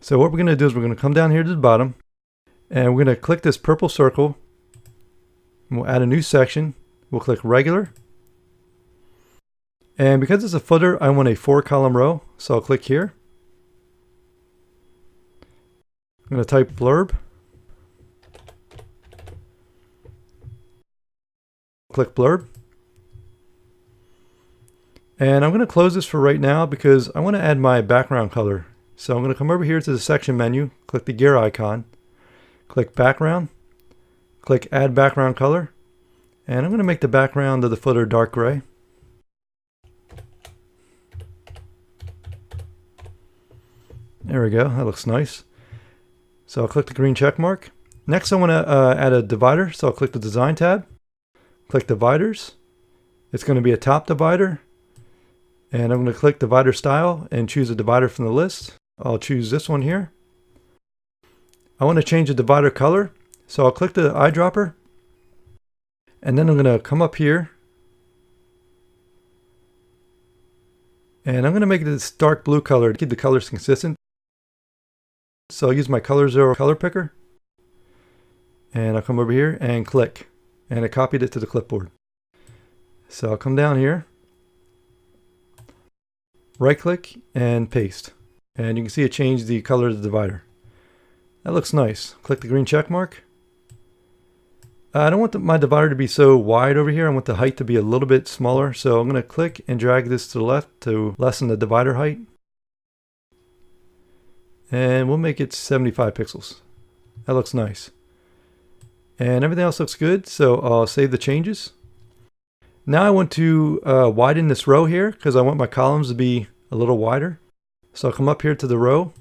So what we're going to do is we're going to come down here to the bottom and we're going to click this purple circle and we'll add a new section. We'll click regular. And because it's a footer, I want a 4-column row. So I'll click here. I'm going to type blurb. Click blurb. And I'm going to close this for right now because I want to add my background color. So I'm going to come over here to the section menu, click the gear icon, click background, click add background color, and I'm going to make the background of the footer dark gray. There we go, that looks nice. So I'll click the green check mark. Next I want to add a divider, so I'll click the design tab, click dividers. It's going to be a top divider, and I'm going to click divider style and choose a divider from the list. I'll choose this one here. I want to change the divider color, so I'll click the eyedropper, and then I'm going to come up here, and I'm going to make this dark blue color to keep the colors consistent. So I'll use my Color Zero color picker, and I'll come over here and click, and I copied it to the clipboard. So I'll come down here, right click and paste, and you can see it changed the color of the divider. That looks nice. Click the green check mark. I don't want my divider to be so wide over here. I want the height to be a little bit smaller, so I'm going to click and drag this to the left to lessen the divider height, and we'll make it 75 pixels. That looks nice, and everything else looks good, so I'll save the changes. Now I want to widen this row here because I want my columns to be a little wider. So I'll come up here to the row,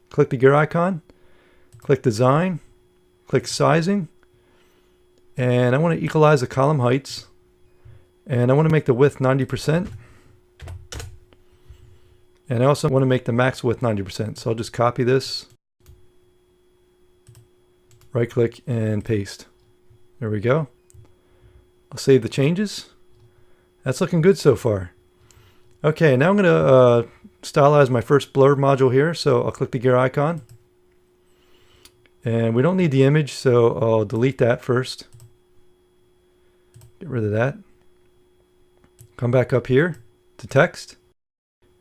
click the gear icon, click design, click sizing, and I want to equalize the column heights, and I want to make the width 90%, and I also want to make the max width 90%. So I'll just copy this, right click and paste. There we go. I'll save the changes. That's looking good so far. Okay, now I'm going to stylize my first blurb module here, so I'll click the gear icon. And we don't need the image, so I'll delete that first. Get rid of that. Come back up here to text.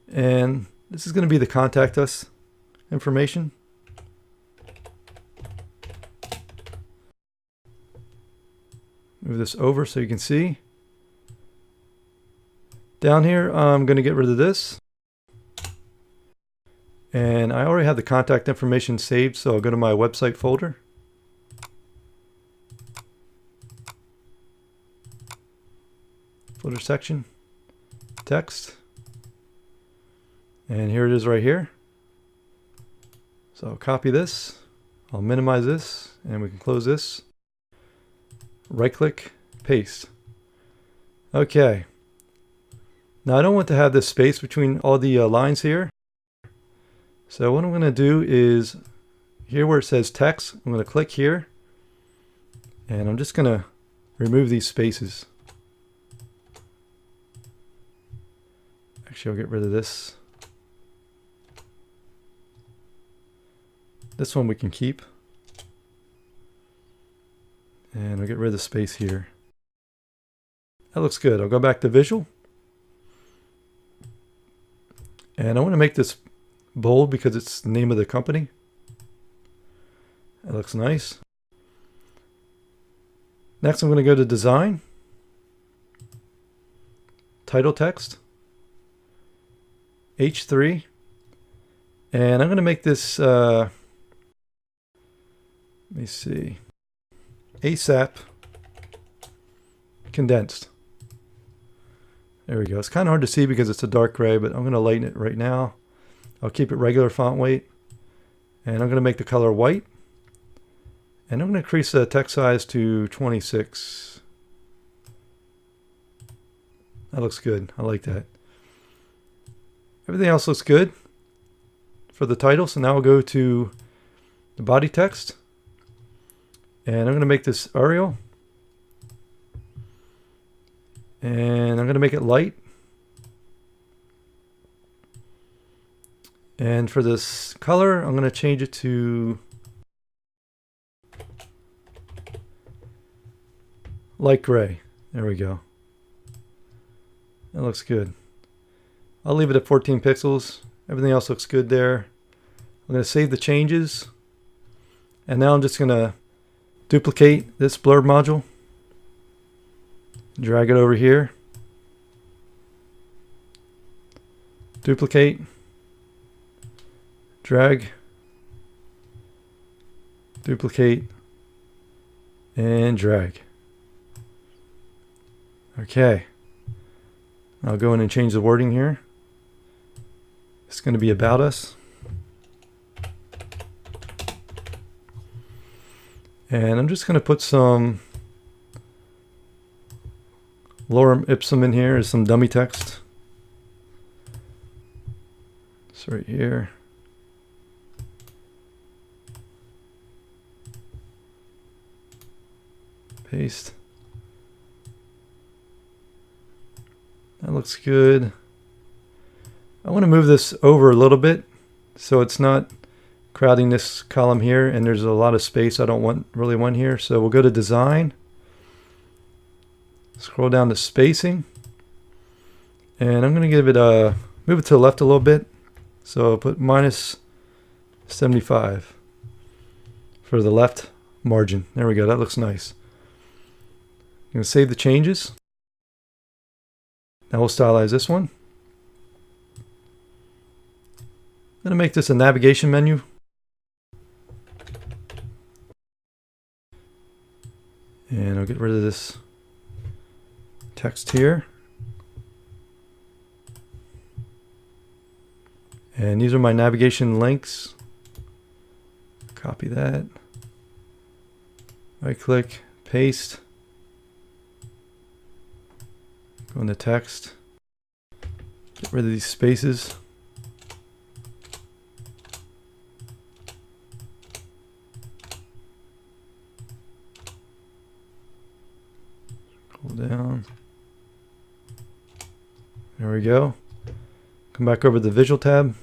And this is going to be the contact us information. Move this over so you can see. Down here, I'm going to get rid of this. And I already have the contact information saved, so I'll go to my website folder. Folder section, text. And here it is right here. So I'll copy this, I'll minimize this, and we can close this. Right click, paste. Okay. Now I don't want to have this space between all the lines here. So what I'm going to do is, here where it says text, I'm going to click here, and I'm just going to remove these spaces. Actually, I'll get rid of this. This one we can keep. And I'll get rid of the space here. That looks good. I'll go back to visual. And I want to make this bold because it's the name of the company. That looks nice. Next I'm going to go to design. Title text. H3. And I'm going to make this, let me see, ASAP condensed. There we go. It's kind of hard to see because it's a dark gray, but I'm going to lighten it right now. I'll keep it regular font weight, and I'm going to make the color white, and I'm going to increase the text size to 26. That looks good. I like that. Everything else looks good for the title, so now we'll go to the body text, and I'm going to make this Arial. And I'm going to make it light. And for this color, I'm going to change it to light gray. There we go. That looks good. I'll leave it at 14 pixels. Everything else looks good there. I'm going to save the changes. And now I'm just going to duplicate this blurb module. Drag it over here. Duplicate. Drag. Duplicate. And drag. Okay. I'll go in and change the wording here. It's going to be about us. And I'm just going to put some lorem ipsum in here as some dummy text. It's right here. Paste. That looks good. I want to move this over a little bit so it's not crowding this column here, and there's a lot of space I don't really want here. So we'll go to design, scroll down to spacing, and I'm going to give it a move it to the left a little bit. So I'll put minus 75 for the left margin. There we go. That looks nice. I'm going to save the changes. Now we'll stylize this one. I'm going to make this a navigation menu. And I'll get rid of this text here. And these are my navigation links. Copy that. Right click, paste. Go into text. Get rid of these spaces. Scroll down. There we go. Come back over to the visual tab.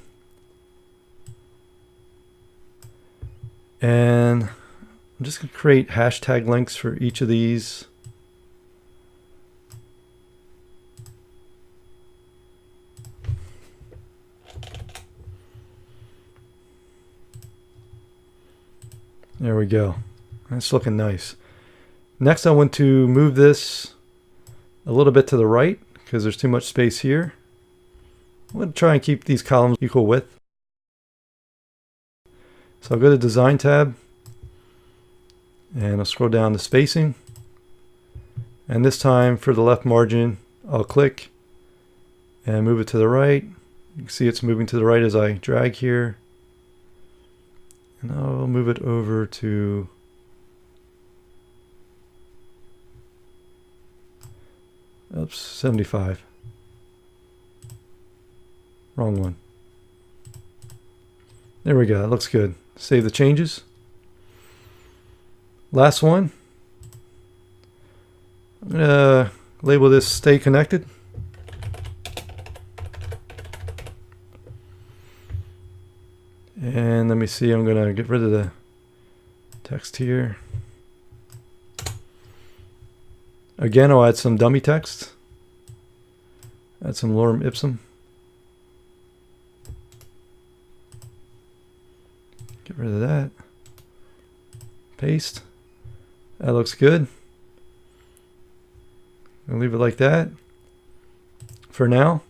And I'm just going to create hashtag links for each of these. There we go. That's looking nice. Next, I want to move this a little bit to the right because there's too much space here. I'm going to try and keep these columns equal width. So I'll go to Design tab and I'll scroll down to Spacing. And this time for the left margin, I'll click and move it to the right. You can see it's moving to the right as I drag here. And I'll move it over to oops, 75. Wrong one. There we go. That looks good. Save the changes. Last one. I'm going to label this Stay Connected. And let me see, I'm going to get rid of the text here. Again, I'll add some dummy text. Add some lorem ipsum. Get rid of that. Paste. That looks good. I'll leave it like that for now.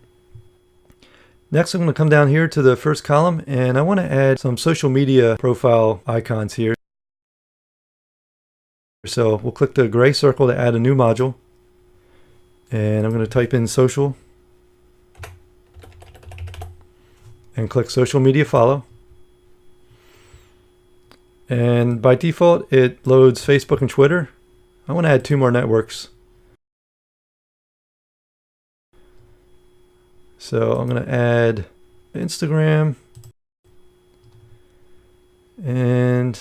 Next, I'm going to come down here to the first column and I want to add some social media profile icons here. So we'll click the gray circle to add a new module. And I'm going to type in social and click social media follow. And by default, it loads Facebook and Twitter. I want to add 2 more networks. So I'm going to add Instagram and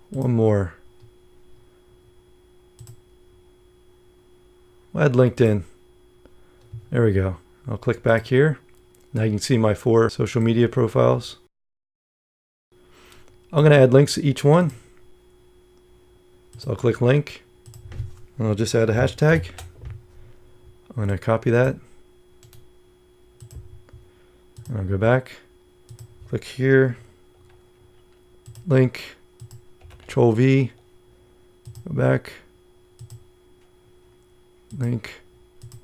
one more. We'll add LinkedIn. There we go. I'll click back here. Now you can see my 4 social media profiles. I'm going to add links to each one. So I'll click link, and I'll just add a hashtag. I'm going to copy that. And I'll go back, click here, link, Control V, go back, link,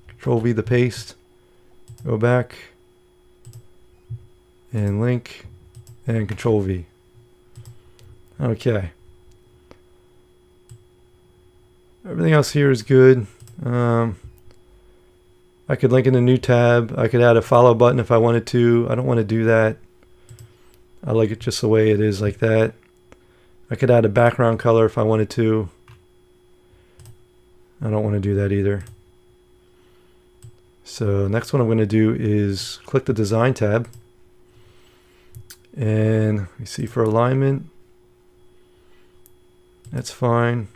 Control V the paste, go back, and link, and Control V. Okay. Everything else here is good. I could link in a new tab. I could add a follow button if I wanted to. I don't want to do that. I like it just the way it is, like that. I could add a background color if I wanted to. I don't want to do that either. So next one I'm going to do is click the design tab. And let me see, for alignment, that's fine.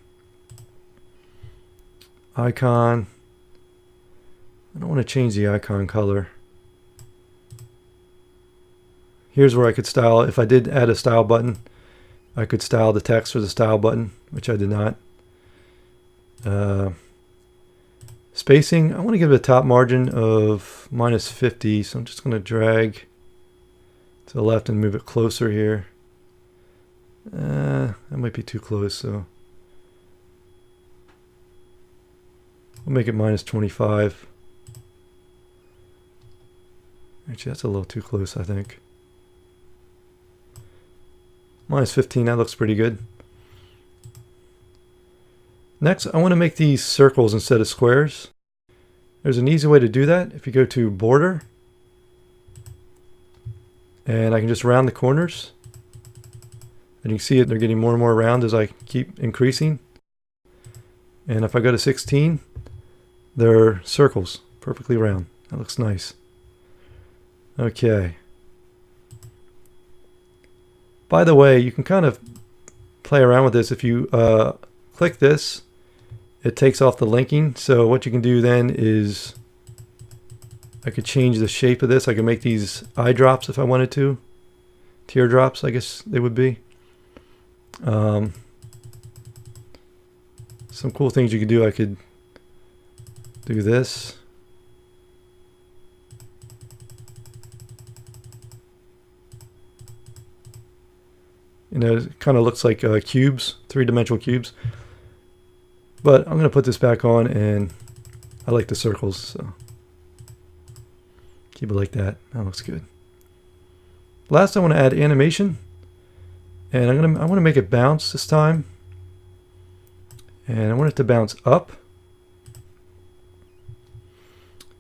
Icon, I don't want to change the icon color. Here's where I could style. If I did add a style button, I could style the text for the style button, which I did not. Spacing, I want to give it a top margin of -50, so I'm just going to drag to the left and move it closer here. That might be too close, so we'll make it -25. Actually, that's a little too close, I think. -15, that looks pretty good. Next, I want to make these circles instead of squares. There's an easy way to do that. If you go to border, and I can just round the corners. And you can see it, they're getting more and more round as I keep increasing. And if I go to 16, they're circles, perfectly round. That looks nice. Okay. By the way, you can kind of play around with this. If you click this, it takes off the linking. So what you can do then is I could change the shape of this. I could make these eye drops if I wanted to. Teardrops, I guess they would be. Some cool things you could do. I could do this. You know, it kind of looks like cubes, 3-dimensional cubes. But I'm going to put this back on, and I like the circles, so keep it like that. That looks good. Last, I want to add animation, and I want to make it bounce this time, and I want it to bounce up.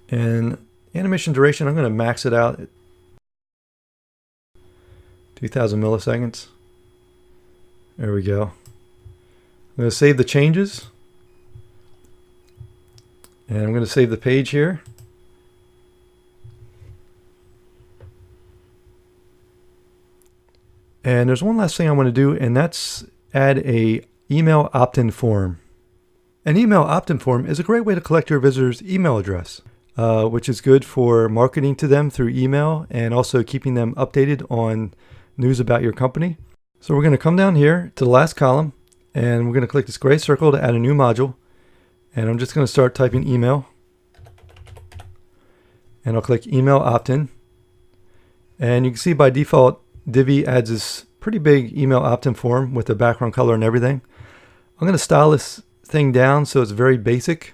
And animation duration, I'm going to max it out at 2000 milliseconds. There we go. I'm going to save the changes. And I'm going to save the page here. And there's one last thing I want to do, and that's add a email opt-in form. An email opt-in form is a great way to collect your visitors' email address, which is good for marketing to them through email and also keeping them updated on news about your company. So we're going to come down here to the last column, and we're going to click this gray circle to add a new module. And I'm just going to start typing email. And I'll click email opt-in. And you can see by default, Divi adds this pretty big email opt-in form with the background color and everything. I'm going to style this thing down so it's very basic.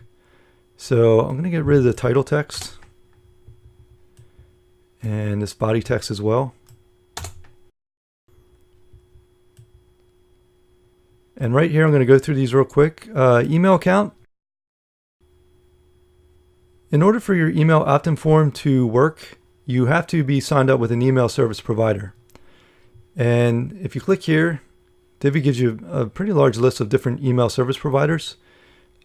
So I'm going to get rid of the title text and this body text as well. And right here, I'm going to go through these real quick. Email account. In order for your email opt-in form to work, you have to be signed up with an email service provider. And if you click here, Divi gives you a pretty large list of different email service providers.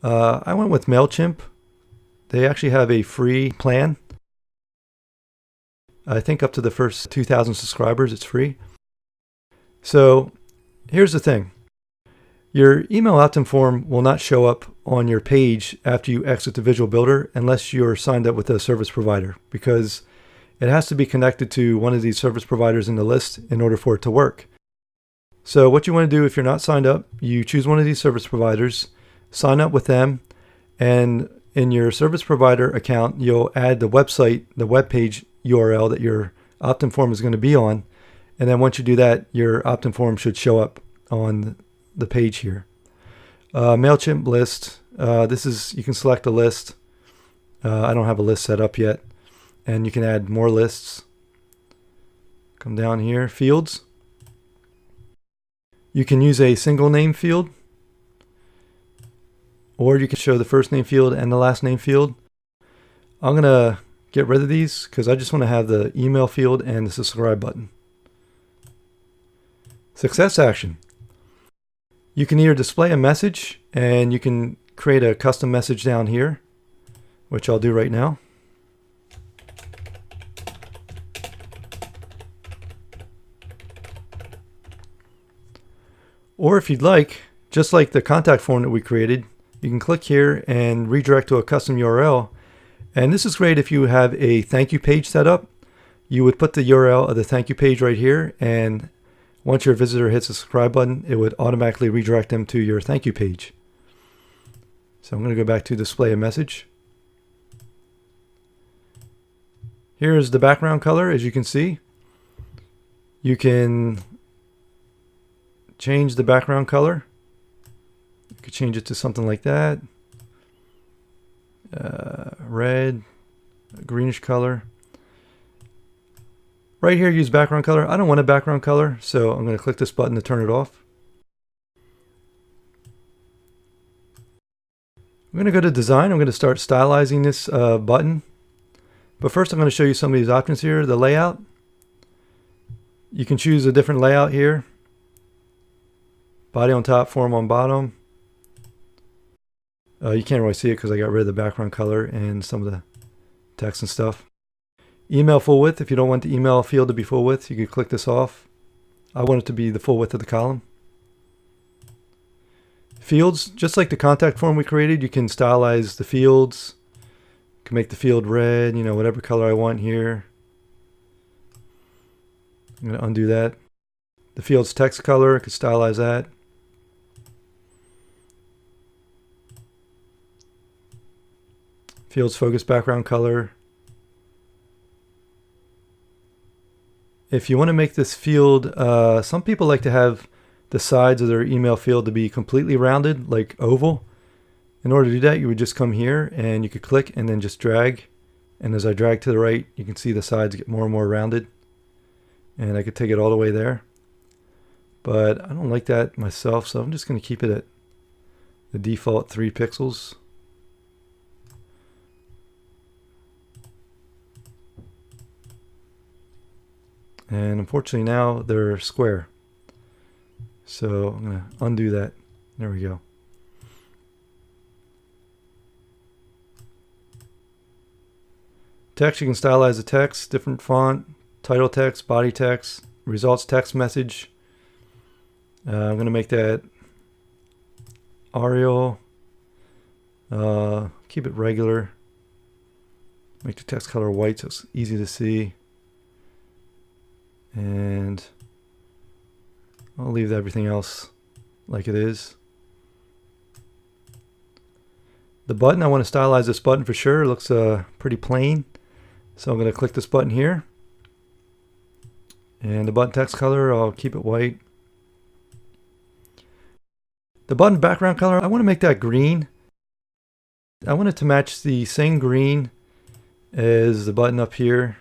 I went with MailChimp. They actually have a free plan. I think up to the first 2,000 subscribers, it's free. So here's the thing. Your email opt-in form will not show up on your page after you exit the Visual Builder unless you're signed up with a service provider, because it has to be connected to one of these service providers in the list in order for it to work. So what you want to do if you're not signed up, you choose one of these service providers, sign up with them, and in your service provider account, you'll add the website, the web page URL that your opt-in form is going to be on. And then once you do that, your opt-in form should show up on the page here. MailChimp list. You can select a list. I don't have a list set up yet. And you can add more lists. Come down here, fields. You can use a single name field, or you can show the first name field and the last name field. I'm going to get rid of these because I just want to have the email field and the subscribe button. Success action. You can either display a message and you can create a custom message down here, which I'll do right now. Or if you'd like, just like the contact form that we created, you can click here and redirect to a custom URL. And this is great if you have a thank you page set up. You would put the URL of the thank you page right here, and once your visitor hits the subscribe button, it would automatically redirect them to your thank you page. So I'm going to go back to display a message. Here's the background color, as you can see. You can change the background color. You could change it to something like that. Red, greenish color. Right here, use background color. I don't want a background color, so I'm going to click this button to turn it off. I'm going to go to design. I'm going to start stylizing this button. But first I'm going to show you some of these options here. The layout. You can choose a different layout here. Body on top, form on bottom. You can't really see it because I got rid of the background color and some of the text and stuff. Email full width. If you don't want the email field to be full width, you could click this off. I want it to be the full width of the column. Fields, just like the contact form we created, you can stylize the fields. You can make the field red, whatever color I want here. I'm going to undo that. The field's text color, I could stylize that. Field's focus background color. If you want to make this field, some people like to have the sides of their email field to be completely rounded, like oval. In order to do that, you would just come here and you could click and then just drag. And as I drag to the right, you can see the sides get more and more rounded. And I could take it all the way there. But I don't like that myself, so I'm just going to keep it at the default 3 pixels. And unfortunately now they're square. So I'm going to undo that. There we go. Text, you can stylize the text, different font, title text, body text, results text message. I'm going to make that Arial. Keep it regular. Make the text color white so it's easy to see. And I'll leave everything else like it is. The button, I want to stylize this button for sure. It looks pretty plain. So I'm going to click this button here. And the button text color, I'll keep it white. The button background color, I want to make that green. I want it to match the same green as the button up here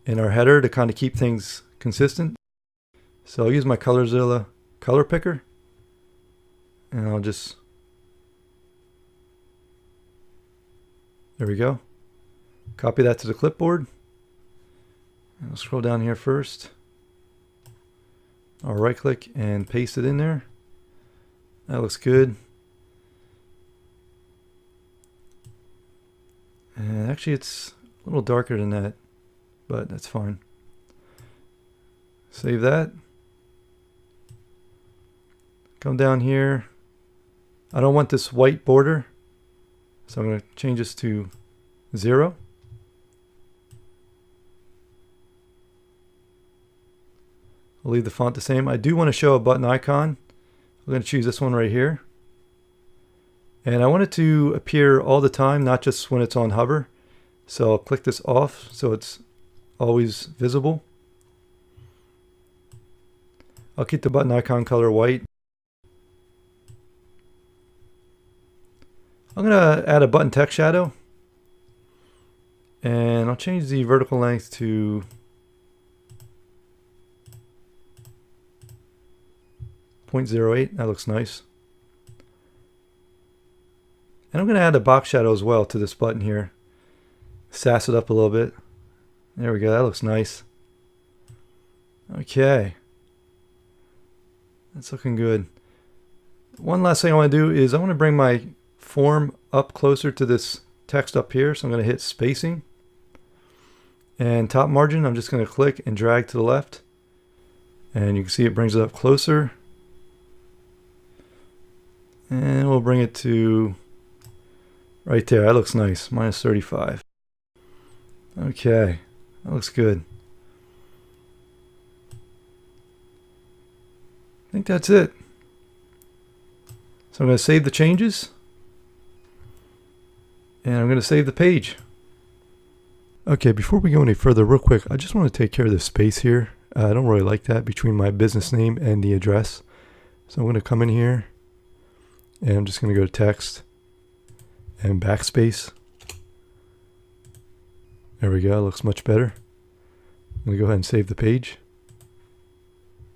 in our header to kind of keep things consistent. So I'll use my ColorZilla color picker and I'll just, there we go. Copy that to the clipboard. And I'll scroll down here first. I'll right click and paste it in there. That looks good. And actually it's a little darker than that, but that's fine. Save that. Come down here. I don't want this white border, so I'm going to change this to 0. I'll leave the font the same. I do want to show a button icon. I'm going to choose this one right here. And I want it to appear all the time, not just when it's on hover. So I'll click this off so it's always visible. I'll keep the button icon color white. I'm going to add a button text shadow. And I'll change the vertical length to 0.08. That looks nice. And I'm going to add a box shadow as well to this button here. Sass it up a little bit. There we go. That looks nice. Okay. That's looking good. One last thing I want to do is I want to bring my form up closer to this text up here. So I'm going to hit spacing. And top margin, I'm just going to click and drag to the left. And you can see it brings it up closer. And we'll bring it to right there. That looks nice. Minus 35. Okay. That looks good. I think that's it. So I'm going to save the changes. And I'm going to save the page. Okay, before we go any further, real quick, I just want to take care of this space here. I don't really like that between my business name and the address. So I'm going to come in here and I'm just going to go to text and backspace. There we go, looks much better. I'm going to go ahead and save the page.